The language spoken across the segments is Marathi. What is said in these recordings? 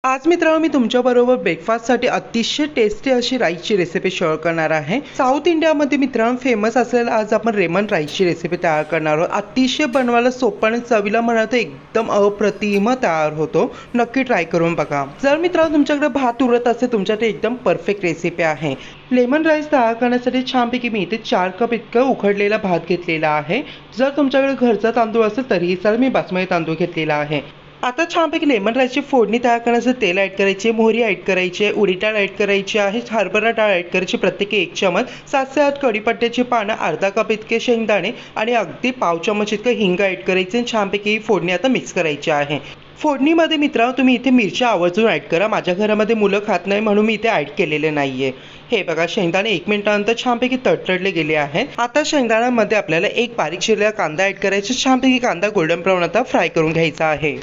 आज मित्रांनो मी तुमच्याबरोबर ब्रेकफास्टसाठी अतिशय टेस्टी अशी राईसची रेसिपी शेअर करणार आहे। साऊथ इंडियामध्ये मित्रांनो फेमस असलेला आज आपण रेमन राईसची रेसिपी तयार करणार आहोत। अतिशय बनवायला सोपं आणि चवीला म्हणाल तर एकदम अप्रतिम तयार होतो। नक्की ट्राय करून बघा। जर मित्रांनो तुमच्याकडे भात उरत असेल तुमच्यासाठी एकदम परफेक्ट रेसिपी आहे। लेमन राईस तयार करण्यासाठी छानपैकी मी इथे 4 कप इतकं उकडलेला भात घेतलेला आहे। जर तुमच्याकडे घरचा तांदूळ असेल तरीही चालेल, मी बासमती तांदूळ घेतलेला आहे। आता छानपैकी लेमन राईसची फोडणी तयार करण्यासाठी तेल ॲड करायचे, मोहरी ॲड करायची आहे, उडीद डाळ ॲड करायची आहे, हरभरा डाळ ॲड करायची प्रत्येकी 1 चमच, 7 ते 8 कढीपत्त्याची पानं, अर्धा कप इतके शेंगदाणे आणि अगदी पाव चमच इतकं हिंग ॲड करायचे आणि छानपैकी ही फोडणी आता मिक्स करायची आहे। फोडणीमध्ये मित्रांनो तुम्ही इथे मिरच्या आवर्जून ॲड करा। माझ्या घरामध्ये मुलं खात नाही म्हणून मी इथे ॲड केलेले नाहीये। हे बघा शेंगदाणे 1 मिनिटानंतर छानपैकी तडतडले गेले आहेत। आता शेंगदाण्यामध्ये आपल्याला एक बारीक चिरलेला कांदा ॲड करायचा। छानपैकी कांदा गोल्डन ब्राऊन आता फ्राय करून घ्यायचा आहे।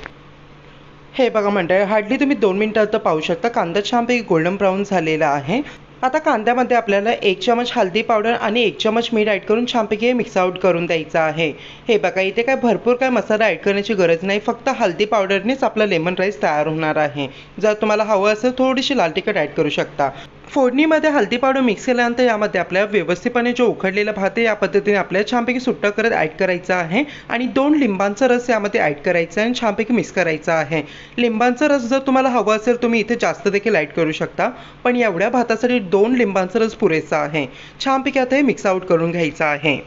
हे बघा मंडळी, हार्डली तुम्ही 2 मिनिटात तर पाहू शकता कांदा छानपैकी गोल्डन ब्राऊन झालेला आहे। आता कांद्यामध्ये आपल्याला 1 चमच हळदी पावडर आणि 1 चमच मीठ ॲड करून छानपैकी मिक्स आउट करून द्यायचं आहे। हे बघा इथे काय भरपूर काय मसाला ॲड करण्याची गरज नाही, फक्त हळदी पावडरनेच आपला लेमन राईस तयार होणार आहे। जर तुम्हाला हवं असेल थोडीशी लाल तिखट ॲड करू शकता। फोडणीमध्ये हळदी पावडर मिक्स केल्यानंतर यामध्ये आपल्याला व्यवस्थितपणे जो उकडलेला भात आहे या पद्धतीने आपल्याला छानपैकी सुट्टा करत ॲड करायचा आहे आणि 2 लिंबांचा रस यामध्ये ॲड करायचा आहे आणि छानपैकी मिक्स करायचा आहे। लिंबांचा रस जर तुम्हाला हवा असेल तुम्ही इथे जास्त देखील ॲड करू शकता, पण एवढ्या भातासाठी 2 लिंबांचा रस पुरेसा आहे। छानपैकी आता हे मिक्स आउट करून घ्यायचं आहे।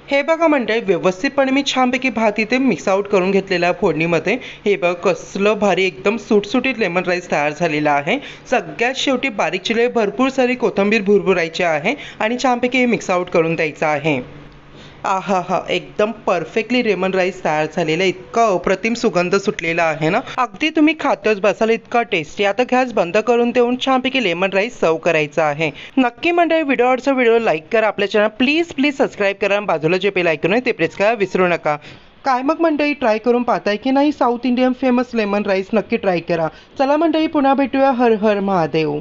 हे बघा मंडळी, व्यवस्थितपणे मी छानपैकी भात इथे मिक्स आउट करून घेतलेला आहे फोडणीमध्ये। हे बघ कसलं भारी एकदम सुटसुटीत लेमन राईस तयार झालेला आहे। सगळ्यात शेवटी बारीक चिरलेली भरपूर सारी कोथिंबीर भुरभुरायची आहे आणि छानपैकी हे मिक्स आउट करून द्यायचं आहे। आहा हा, एकदम परफेक्टली लेमन राईस तयार झालेला, इतका अप्रतिम सुगंध सुटलेला आहे ना, अगदी तुम्ही खातच बसाल इतका टेस्टी। आता गॅस बंद करून देऊन छानपैकी लेमन राईस सर्व करायचा आहे। नक्की मंडळी व्हिडिओ लाईक करा, आपल्या चॅनल प्लीज सबस्क्राईब करा आणि बाजूला जे बेल आयकॉन आहे ते प्रेस करायला विसरू नका। काय मग मंडळी, ट्राय करून पाहताय की नाही south Indian famous lemon rice? नक्की ट्राय करा। चला मंडळी पुन्हा भेटूया। हर हर महादेव।